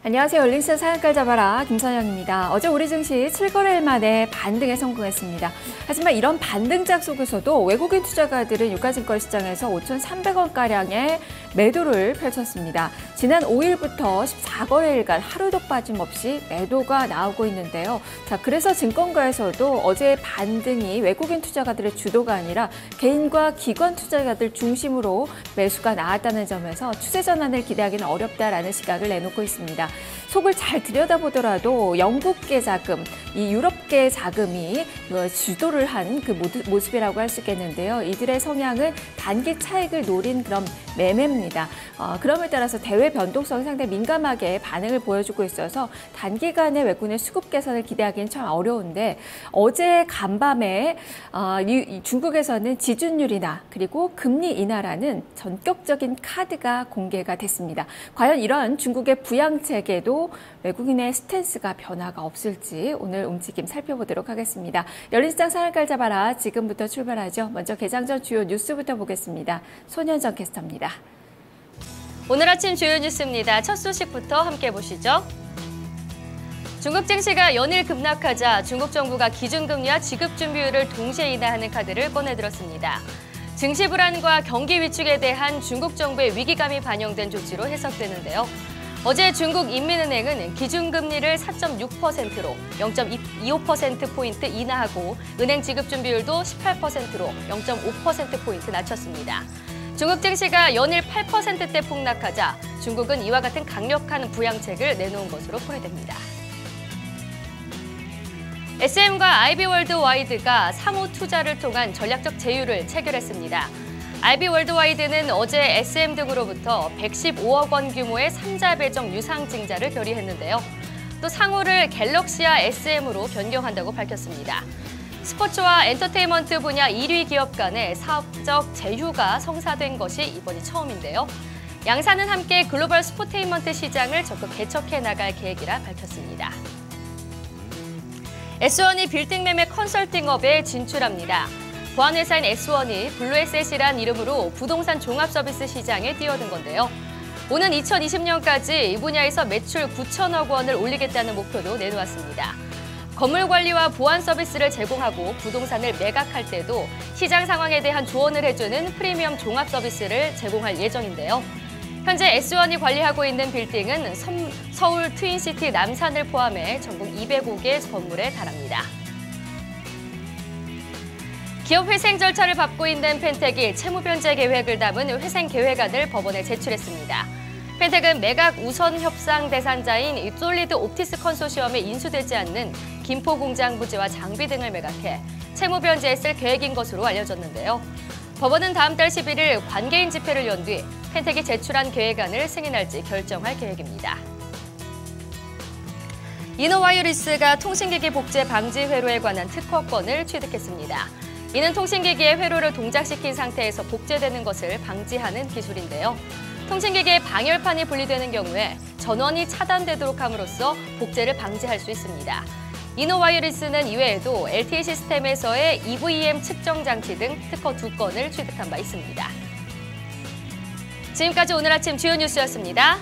안녕하세요. 올링스 상한가를 잡아라 김선영입니다. 어제 우리 증시 7거래일 만에 반등에 성공했습니다. 하지만 이런 반등작 속에서도 외국인 투자가들은 유가증권 시장에서 5,300원가량의 매도를 펼쳤습니다. 지난 5일부터 14거래일간 하루도 빠짐없이 매도가 나오고 있는데요. 자, 그래서 증권가에서도 어제의 반등이 외국인 투자가들의 주도가 아니라 개인과 기관 투자가들 중심으로 매수가 나왔다는 점에서 추세 전환을 기대하기는 어렵다라는 시각을 내놓고 있습니다. 속을 잘 들여다보더라도 영국계 자금, 이 유럽계 자금이 주도를 한 그 모습이라고 할 수 있겠는데요. 이들의 성향은 단기 차익을 노린 그런 매매입니다. 그럼에 따라서 대외 변동성이 상당히 민감하게 반응을 보여주고 있어서 단기간에 외국인의 수급 개선을 기대하기는 참 어려운데 어제 간밤에 중국에서는 지준율이나 그리고 금리 인하라는 전격적인 카드가 공개가 됐습니다. 과연 이런 중국의 부양책에도 외국인의 스탠스가 변화가 없을지 오늘 움직임 살펴보도록 하겠습니다. 열린 시장 상한가를 잡아라. 지금부터 출발하죠. 먼저 개장 전 주요 뉴스부터 보겠습니다. 손현정 캐스터입니다. 오늘 아침 주요 뉴스입니다. 첫 소식부터 함께 보시죠. 중국 증시가 연일 급락하자 중국 정부가 기준금리와 지급준비율을 동시에 인하하는 카드를 꺼내들었습니다. 증시 불안과 경기 위축에 대한 중국 정부의 위기감이 반영된 조치로 해석되는데요. 어제 중국 인민은행은 기준금리를 4.6%로 0.25%포인트 인하하고 은행 지급준비율도 18%로 0.5%포인트 낮췄습니다. 중국 증시가 연일 8%대 폭락하자 중국은 이와 같은 강력한 부양책을 내놓은 것으로 풀이됩니다. SM과 IB월드와이드가 상호 투자를 통한 전략적 제휴를 체결했습니다. IB월드와이드는 어제 SM 등으로부터 115억 원 규모의 3자 배정 유상증자를 결의했는데요. 또 상호를 갤럭시와 SM으로 변경한다고 밝혔습니다. 스포츠와 엔터테인먼트 분야 1위 기업 간의 사업적 제휴가 성사된 것이 이번이 처음인데요. 양사는 함께 글로벌 스포테인먼트 시장을 적극 개척해 나갈 계획이라 밝혔습니다. S1이 빌딩 매매 컨설팅업에 진출합니다. 보안회사인 S1이 블루에셋이란 이름으로 부동산 종합 서비스 시장에 뛰어든 건데요. 오는 2020년까지 이 분야에서 매출 9천억 원을 올리겠다는 목표도 내놓았습니다. 건물 관리와 보안 서비스를 제공하고 부동산을 매각할 때도 시장 상황에 대한 조언을 해주는 프리미엄 종합 서비스를 제공할 예정인데요. 현재 S1이 관리하고 있는 빌딩은 서울 트윈시티 남산을 포함해 전국 205개 건물에 달합니다. 기업 회생 절차를 밟고 있는 펜텍이 채무 변제 계획을 담은 회생 계획안을 법원에 제출했습니다. 펜텍은 매각 우선 협상 대상자인 솔리드 옵티스 컨소시엄에 인수되지 않는 김포 공장 부지와 장비 등을 매각해 채무 변제했을 계획인 것으로 알려졌는데요. 법원은 다음 달 11일 관계인 집회를 연 뒤 펜텍이 제출한 계획안을 승인할지 결정할 계획입니다. 이노와이어리스가 통신기기 복제 방지 회로에 관한 특허권을 취득했습니다. 이는 통신기기의 회로를 동작시킨 상태에서 복제되는 것을 방지하는 기술인데요. 통신기기의 방열판이 분리되는 경우에 전원이 차단되도록 함으로써 복제를 방지할 수 있습니다. 이노와이어리스는 이외에도 LTE 시스템에서의 EVM 측정 장치 등 특허 2건을 취득한 바 있습니다. 지금까지 오늘 아침 주요 뉴스였습니다.